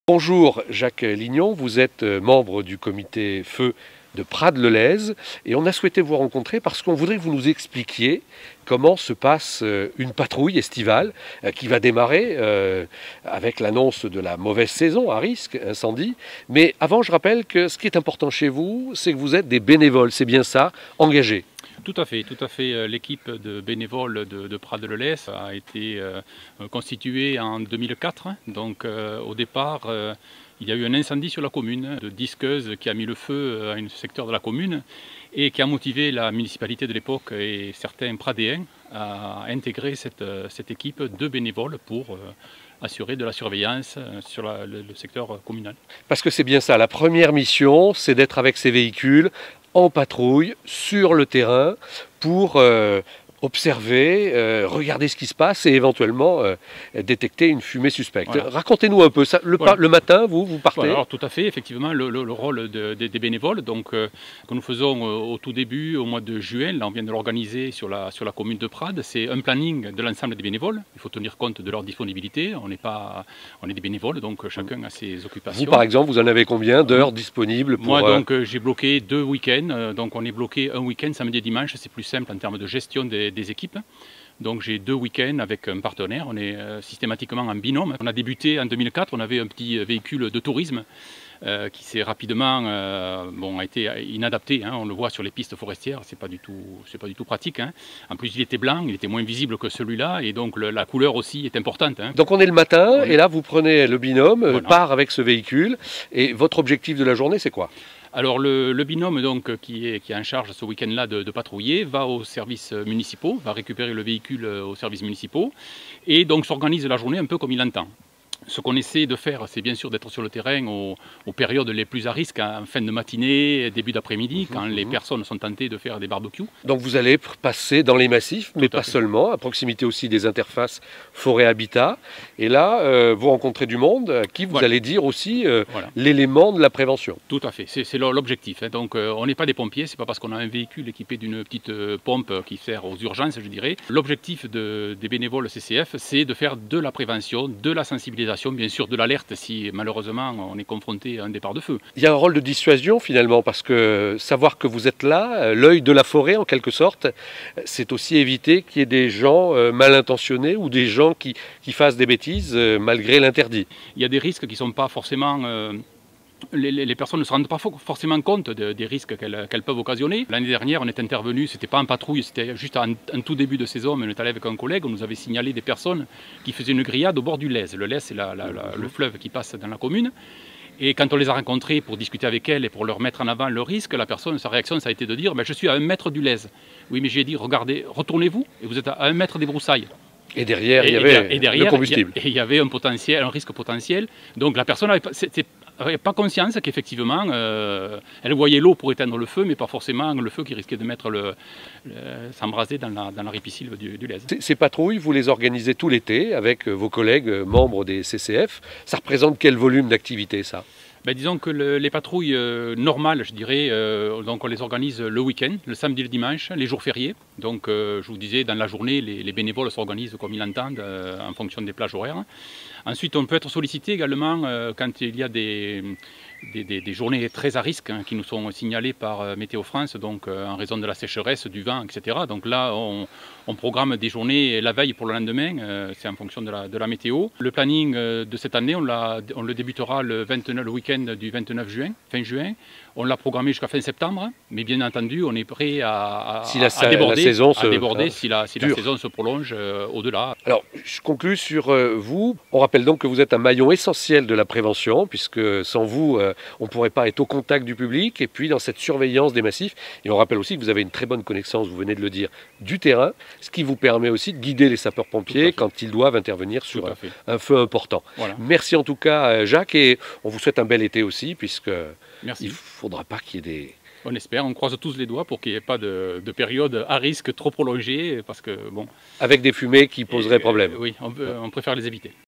Bonjour Jacques Lignon, vous êtes membre du comité feu de Prades-le-Lez et on a souhaité vous rencontrer parce qu'on voudrait que vous nous expliquiez comment se passe une patrouille estivale qui va démarrer avec l'annonce de la mauvaise saison à risque, incendie. Mais avant, je rappelle que ce qui est important chez vous, c'est que vous êtes des bénévoles, c'est bien ça, engagés. Tout à fait, tout à fait. L'équipe de bénévoles de Prades-le-Lez a été constituée en 2004. Donc au départ, il y a eu un incendie sur la commune de disqueuse qui a mis le feu à un secteur de la commune et qui a motivé la municipalité de l'époque et certains Pradéens à intégrer cette équipe de bénévoles pour assurer de la surveillance sur le secteur communal. Parce que c'est bien ça, la première mission, c'est d'être avec ces véhicules en patrouille, sur le terrain, pour observer, regarder ce qui se passe et éventuellement détecter une fumée suspecte. Voilà. Racontez-nous un peu ça. Le matin, vous partez? Voilà, alors tout à fait, effectivement, le rôle des bénévoles, donc, que nous faisons au tout début, au mois de juin, là on vient de l'organiser sur la commune de Prades, c'est un planning de l'ensemble des bénévoles, il faut tenir compte de leur disponibilité, on est des bénévoles, donc chacun a ses occupations. Vous par exemple, vous en avez combien d'heures disponibles pour... Moi donc j'ai bloqué 2 week-ends, donc on est bloqué un week-end samedi et dimanche, c'est plus simple en termes de gestion des équipes. Donc j'ai 2 week-ends avec un partenaire, on est systématiquement en binôme. On a débuté en 2004, on avait un petit véhicule de tourisme qui s'est rapidement a été inadapté, hein, on le voit sur les pistes forestières, c'est pas du tout pratique. Hein. En plus il était blanc, il était moins visible que celui-là et donc la couleur aussi est importante. Hein. Donc on est le matin et là vous prenez le binôme, voilà. Part avec ce véhicule et votre objectif de la journée c'est quoi ? Alors le binôme donc, qui est en charge ce week-end-là de patrouiller va aux services municipaux, va récupérer le véhicule aux services municipaux et donc s'organise la journée un peu comme il entend. Ce qu'on essaie de faire, c'est bien sûr d'être sur le terrain aux périodes les plus à risque, en fin de matinée, début d'après-midi, quand les personnes sont tentées de faire des barbecues. Donc vous allez passer dans les massifs, mais pas seulement, à proximité aussi des interfaces forêt-habitat. Et là, vous rencontrez du monde à qui vous allez dire aussi l'élément de la prévention. Tout à fait, c'est l'objectif. Hein. Donc on n'est pas des pompiers, c'est pas parce qu'on a un véhicule équipé d'une petite pompe qui sert aux urgences, je dirais. L'objectif des bénévoles CCF, c'est de faire de la prévention, de la sensibilisation, bien sûr de l'alerte si malheureusement on est confronté à un départ de feu. Il y a un rôle de dissuasion finalement parce que savoir que vous êtes là, l'œil de la forêt en quelque sorte, c'est aussi éviter qu'il y ait des gens mal intentionnés ou des gens qui fassent des bêtises malgré l'interdit. Il y a des risques qui ne sont pas forcément... Les personnes ne se rendent pas forcément compte des risques qu'elles peuvent occasionner. L'année dernière, on est intervenu, c'était pas en patrouille, c'était juste en tout début de saison, mais on est allé avec un collègue, on nous avait signalé des personnes qui faisaient une grillade au bord du Lez. Le Lez, c'est le fleuve qui passe dans la commune. Et quand on les a rencontrés pour discuter avec elles et pour leur mettre en avant le risque, la personne, sa réaction, ça a été de dire « je suis à 1 mètre du Lez ». Oui, mais j'ai dit « regardez, retournez-vous et vous êtes à 1 mètre des broussailles ». Et derrière, il y avait le combustible. Et il y avait un risque potentiel. Donc la personne n'avait pas conscience qu'effectivement, elle voyait l'eau pour éteindre le feu, mais pas forcément le feu qui risquait de s'embraser dans la ripisylve du Lez. Ces patrouilles, vous les organisez tout l'été avec vos collègues membres des CCF. Ça représente quel volume d'activité ça ? Disons que les patrouilles normales, je dirais, donc on les organise le week-end, le samedi et le dimanche, les jours fériés. Donc je vous disais, dans la journée, les bénévoles s'organisent comme ils l'entendent en fonction des plages horaires. Ensuite, on peut être sollicité également quand il y a des journées très à risque hein, qui nous sont signalées par Météo France, donc en raison de la sécheresse, du vent, etc. Donc là, on programme des journées la veille pour le lendemain, c'est en fonction de la météo. Le planning de cette année, on le débutera le week-end du 29 juin, fin juin. On l'a programmé jusqu'à fin septembre, mais bien entendu, on est prêt à déborder si la saison se prolonge au-delà. Alors, je conclus sur vous. On rappelle donc que vous êtes un maillon essentiel de la prévention, puisque sans vous, on ne pourrait pas être au contact du public, et puis dans cette surveillance des massifs. Et on rappelle aussi que vous avez une très bonne connaissance, vous venez de le dire, du terrain, ce qui vous permet aussi de guider les sapeurs-pompiers quand ils doivent intervenir sur un feu important. Voilà. Merci en tout cas, Jacques, et on vous souhaite un bel été aussi, puisque il ne faudra pas qu'il y ait des... On espère, on croise tous les doigts pour qu'il n'y ait pas de période à risque trop prolongée, parce que bon... Avec des fumées qui poseraient problème. Oui, on préfère les éviter.